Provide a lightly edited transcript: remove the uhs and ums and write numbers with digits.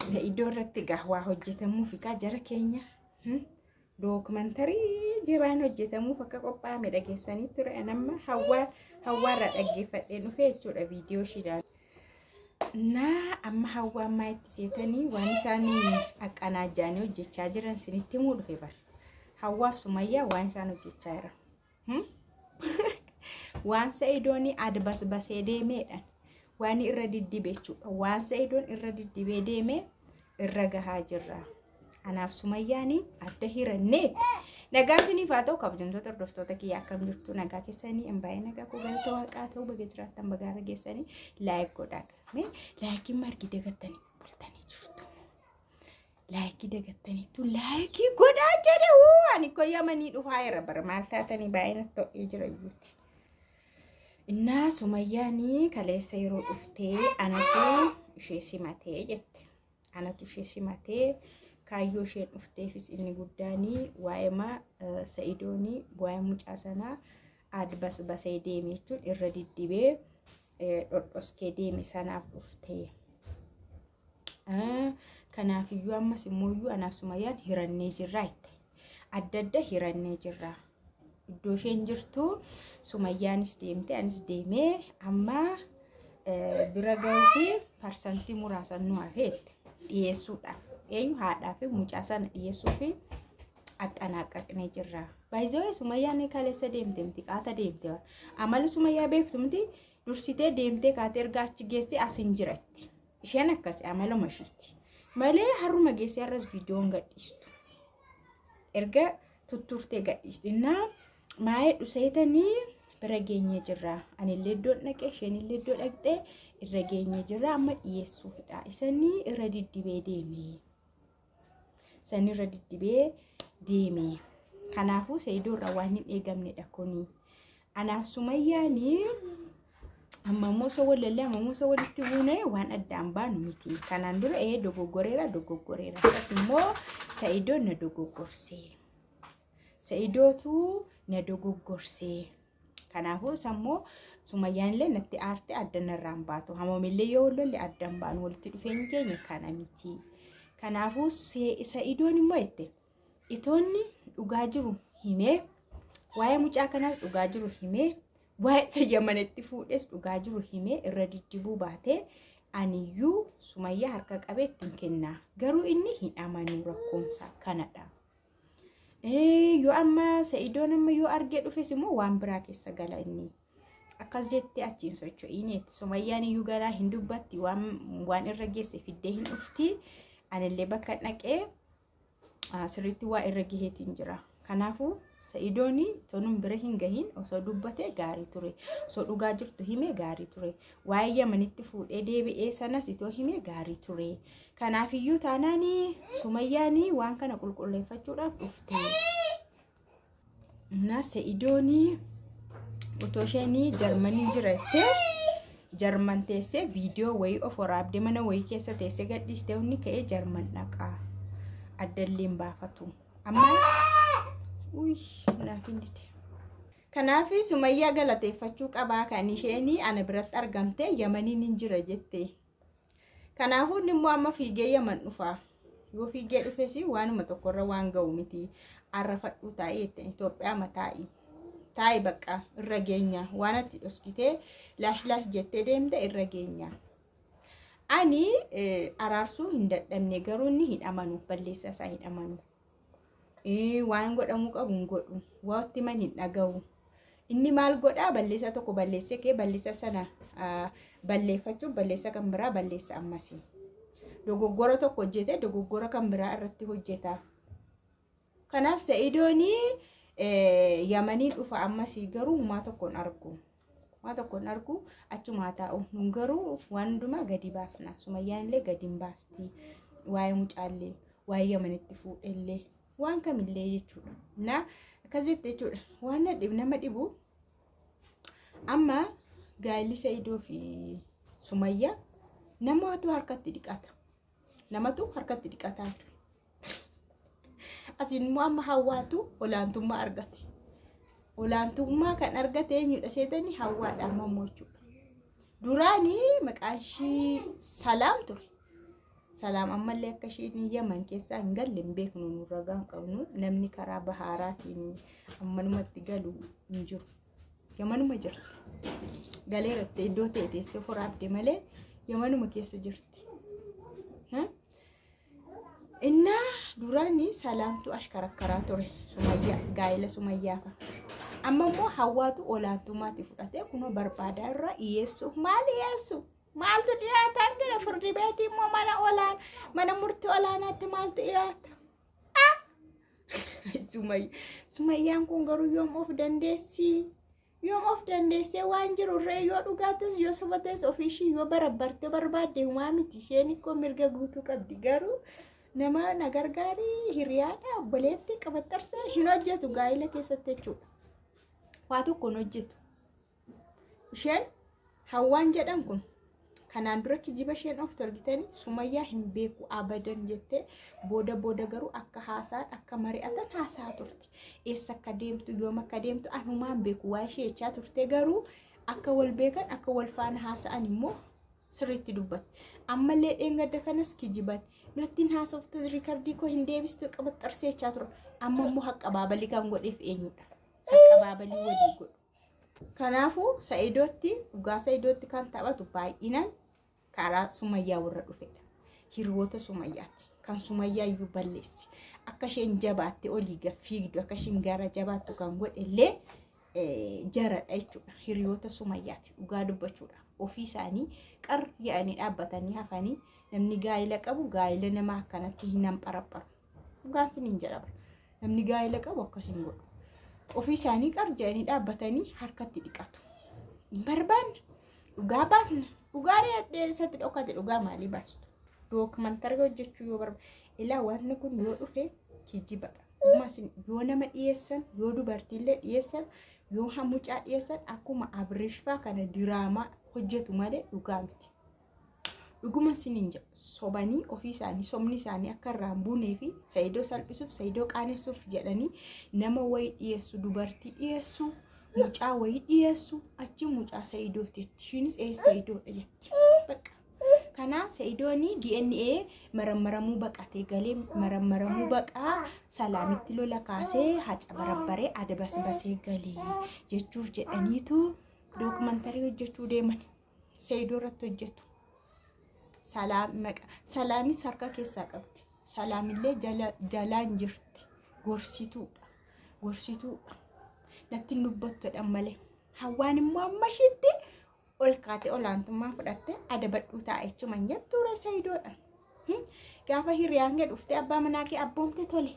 Saidoo irratti gahwaa hojjetamuuf ka jara keenya dokumentari jebaan hojjetamuuf akka qophaa'ame dhageessanii ture. Anamma hawwaarra dhaggeeffadhee dhufe jechuudha viidiyoo shidaan. Amma hawwaa ammaa itti seetanii waan isaanii akkanaa jaanii hojjechaa jiran sinitti himuu dhufe bar. Hawwaaf Sumayyaa waan isaan hojjechaa jira. Waan Saidooni adbasbasee deemeedhaan waan irra diddibe jechuudha. Waan Saidoon irra diddibee deemee irra gahaa jirra. Anaaf Sumayyaani adda hirannee nagaa isiniif haa ta'u kabajamtoota hordoftoota kiyya akkam jirtu nagaa keessanii hin baay'ee nagaa koo galata waaqaa ta'u baga jiraattan bagaara geessanii laayik godhaa qabame laayikii margi dagattanii bultanii jirtu. Laayikii dagattaniitu laayikii godhaa jedhe ani koyyamanii dhufaa jira bara maal taatanii baay'ee natti to'ee jira iyyuuti. Innaa Sumayyaanii kaleessa yeroo dhuftee anatu ishee simatee jette. Anatu ishee simatee kaayyoo isheen dhufteefis inni guddaanii waa'ee Saidoonii waa'ee mucaa sanaa adbasbasee deeme jechuun irra diddibee dhodhoskee deeme sanaaf dhuftee. Kanaafiyyuu ammas immoo anaaf Sumayyaan hirannee jirraa itti. Adda adda hirannee jirraa. Iddoo isheen jirtu Sumayyaanis deemte anis deemee amma bira gahuu fi parsantii muraasa nu hafeetti dhiyeessuudhaaf. Eenyu haadhaa fi mucaa sana dhiyeessuu fi axxanaaqaqnee jirra. Baay'ee Sumayyaan kaleessa deemte qaata deemte. Amala Sumayyaa beektu miti dursitee deemtee kaatee erga achi geessee asin jiratti. Isheen akkasii amala mashiitti. Malee harruma geessee har'as viidiyoon gadhiistu. Erga tutturtee gadhiisti. Innaa maayee dhuseetanii bira geenye jirra. Ani illee iddoo dhaqee isheen illee iddoo dhaqxee irra geenye jirra amma dhiyeessuufidha. Isanii irra diddibee deemee. Sani irra diddibee deemee. Kanaafuu Saidoo irraa waan hin eegamnedha kuni. Anaaf Sumayyaanii ammoo soo walitti buunee waan addaan baanu miti. Kanaan dura dogoggoreera. Akkasumas immoo Saidoo na dogoggorsee. Saidootu na dogoggorsee. Kanaafuu sammoo Sumayyaan illee natti aarte adda narraan baatu. Hamoomillee yoo wallolle addaan baanu walitti dhufeenyi keenya kana miti. Kanaafuu Saidoon immoo jette itoonni dhugaa jiru himee waa'ee mucaa kanaas dhugaa jiru himee waa'ee Yamanitti fuudhes dhugaa jiru himee irra diddibuu baatee aniyyuu Sumayyaa harka qabee ittiin kennaa. Garuu inni hin amanu rakkoonsaa kanadha. Yoo amma Saidoon amma yoo argee dhufes immoo waan biraa keessa gala inni. Akkas jettee achiin socho'iineetti. Sumayyaan iyyuu garaa hin dubbatti waan irra geesse fiddee hin dhufti. Anillee bakka dhaqee sirriitti waa irra gaheetiin jira. Kanaafuu Saidooni tonuun bira hin gahin osoo dubbatee gaarii ture. Osoo dhugaa jirtu himee gaarii ture. Waa'ee Yamanitti fuudhee deebi'ee sanas itoo himee gaarii ture. Kanaafiyyuu taanaanii Sumayyaanii waan kana qulqulleeffachuudhaaf dhufte. Saidoonii otoo isheenii Jarmanii jirattee Jarman teessee viidiyoo wayii of waraabdee mana wayii keessa teessee gadhiistee hundi ka'ee Jarman dhaqaa. Addalleen baafatu. Amma naatiin dide. Kanaaf Sumayyaa galateeffachuu qabaa kan isheenii ana biratti argamte Yamaniin hin jira jette. Kanaafuu inni immoo amma fiigee Yaman dhufaa. Yoo fiigee dhufes waanuma tokkorra waan ga'u miti. Arrafadhuu taa'ee jette Itoophiyaa mataa'i. Taa'i bakka irra geenya waan atti dhoskitee laash jettee deemte irra geenya. Ani araarsuu hin dadhabne garuu inni hin amanu balleessa isaa hin amanu. Waan godhamuu qabu hin godhu. Waatti man hin dhaga'u. Inni maal godhaa balleessa tokko balleessee kee balleessa sana balleeffachuuf balleessa kan biraa balleessa ammasi. Dogoggora tokko hojjete dogoggora kan biraa irratti hojjeta. Kanaaf Saidoonii Yamaniin dhufa ammasii garuu humaa tokkoon argu. Waa tokkoon argu achumaa taa'u. Nun garuu waan hundumaa gadi baasna. Sumayyaan illee gadi hin baasti. Waa'ee mucaallee, waa'ee Yamanitti fuudhellee, waan kamillee jechuudha. Na akkasitti jechuudha. Waan nama dhibu amma gaa'illi Saidoo fi Sumayyaa namatu harkatti dhiqata. Namatu harkatti dhiqataa. Asin immoo amma hawwaatu olaantummaa argate. Olaantummaa kan argate eenyudha seetanii hawwaadhaan mammoo jechuudha. Duraanii maqaan ishii Salaam ture. Salaam ammallee akka ishiin Yaman keessaa hin galle hin beeknu nu ragaan qabnu namni karaa bahaaraatiin ammanumatti galu hin jiru. Yamanuma jirti. Galeeratti iddoo teessee foraabde malee Yamanuma keessa jirti. Inna duraanii Salaamtu ashkarakkaraa ture Sumayyaa gaa'ela Sumayyaafa. Amma immoo Hawwaatu olaantummaatti fudhatee kunoo barbaadaa irra dhiyeessu. Maal dhiyeessu? Maaltu dhiyaata angana firdi beetii immoo mana murtii olaanaatti maaltu dhiyaata? Sumayyaan kun garuu yoom of dandeessi? Yoom of dandeessee waan jirurree yoo dhugaates yoo sobates ofiishii yoo barabbarte barbaadde waa miti isheen ikkoo mirga guutuu qabdi garuu nama na gargaarii hiriyaadha obboleetti qabaxxarsee hin hojjetu gaa'ela keessatti jechuudha. Waa tokko hin hojjetu. Isheen Hawwaan jedhan kun kanaan dura kijiba isheen of torgitanii Sumayyaa hin beeku abadan jettee booda garuu akka haasaan akka mari'atan haasaa turte. Eessa akka deemtu yoom akka deemtu anumaan beeku waa ishee jechaa turte garuu akka wal beekan akka wal faana haasa'an immoo sirriitti dubbatte. Ammallee dheengadda kanas kijiban natti haasoftu riikardii koo hin deebistu qabaxxarsee jechaa ture. Amma immoo haqqa baabalii kan godheef eenyudha? Haqqa baabalii walii godhu. Kanaafuu Sa'idootti dhugaa Sa'idootti kan taphatu baay'inaan karaa Sumayyaa warra dhufedha. Hiriyoota Sumayyaatti kan Sumayyaa iyyuu balleesse. Akka isheen jabaatte olii fiigdu akka isheen gara jabaattu kan godhe illee jaradha jechuudha. Hiriyoota Sumayyaatti dhugaa dubbachuudha. Ofii isaanii qar yaa'anii dhaabbatanii hafanii namni gaa'ela qabu gaa'ela nama akkanatti hin hamparapharu. Dhugaan sin hin jedhamu. Namni gaa'ela qabu akkasiin godhu. Ofii isaanii qar jedhanii dhaabbatanii harkatti dhiqatu. Hin barbaanne dhugaa baasna. Dhugaa dheessatti dhokate dhugaa maalii baastu? Dookumentari hojjechuu yoo barbaade ilaa wanni kun yoo dhufe kijibadha. Yoo nama dhiyeessan yoo dubartiillee dhiyeessan yoo hamucaa dhiyeessan akkuma Abirishfaa kana diraamaa hojjetu malee dhugaa miti. Dhuguma sinin jedhu sobanii ofii isaanii somni isaanii akka irraa hin buunee fi Sa'idoo salphisuuf Sa'idoo qaanessuuf jedhanii nama wayii dhiyeessu dubartii dhiyeessu mucaa wayii dhiyeessu achi mucaa Sa'idootti jetti. Ishiinis Sa'idoodha jetti. Bakka. Kana Sa'idooni DNA marammaramuu baqatee galee marammaramuu baqaa Salaamitti lola kaasee haca barabbaree adabasbasee galee jechuuf jedhaniitu dookumantarii hojjechuu deeman. Sa'idoo irratti hojjetu. Salaamis harka keessaa qabdi. Salaamillee jalaan jirti. Gorsituudha. Natti dubbattuudha malee. Hawwaan immoo amma ishiitti ol kaatee olaantummaa fudhattee adabadhuu taa'e jechuun jettuura Sa'idoodha. Gaafa hiriyaan gad dhuftee abbaa manaa kee abboomte tole.